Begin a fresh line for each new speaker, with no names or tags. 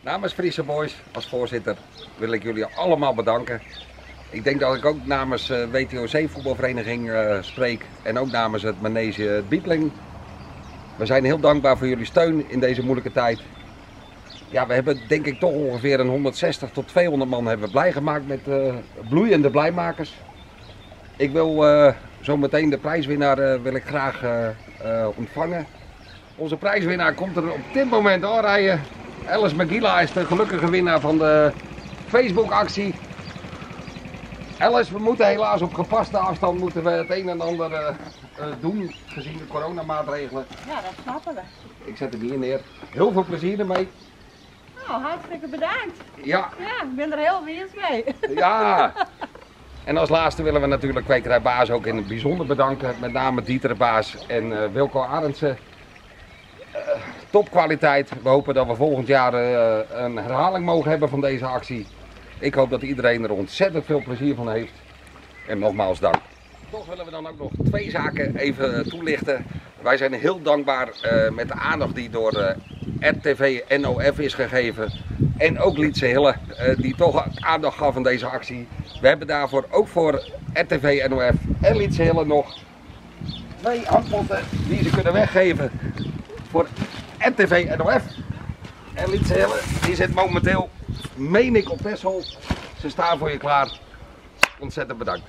Namens Friese Boys als voorzitter wil ik jullie allemaal bedanken. Ik denk dat ik ook namens WTOC voetbalvereniging spreek en ook namens het Manege Bietling. We zijn heel dankbaar voor jullie steun in deze moeilijke tijd. Ja, we hebben denk ik toch ongeveer een 160 tot 200 man hebben blij gemaakt met bloeiende blijmakers. Ik wil zo meteen de prijswinnaar wil ik graag ontvangen. Onze prijswinnaar komt er op dit moment al rijden. Alice Magila is de gelukkige winnaar van de Facebook actie. Alice, we moeten helaas op gepaste afstand moeten we het een en ander doen gezien de coronamaatregelen.
Ja, dat snappen we.
Ik zet hem hier neer. Heel veel plezier ermee.
Nou, hartstikke bedankt.
Ja.
Ja, ik ben er heel winst mee.
Ja. En als laatste willen we natuurlijk Kwekerij Baas ook in het bijzonder bedanken. Met name Dieter Baas en Wilco Arendsen. Topkwaliteit. We hopen dat we volgend jaar een herhaling mogen hebben van deze actie. Ik hoop dat iedereen er ontzettend veel plezier van heeft. En nogmaals dank. Toch willen we dan ook nog twee zaken even toelichten. Wij zijn heel dankbaar met de aandacht die door RTV NOF is gegeven. En ook Lietse Hille die toch aandacht gaf aan deze actie. We hebben daarvoor ook voor RTV NOF en Lietse Hille nog 2 handpotten die ze kunnen weggeven voor RTV NOF. En Lietse Hille die zit momenteel, meen ik, op Texel. Ze staan voor je klaar. Ontzettend bedankt.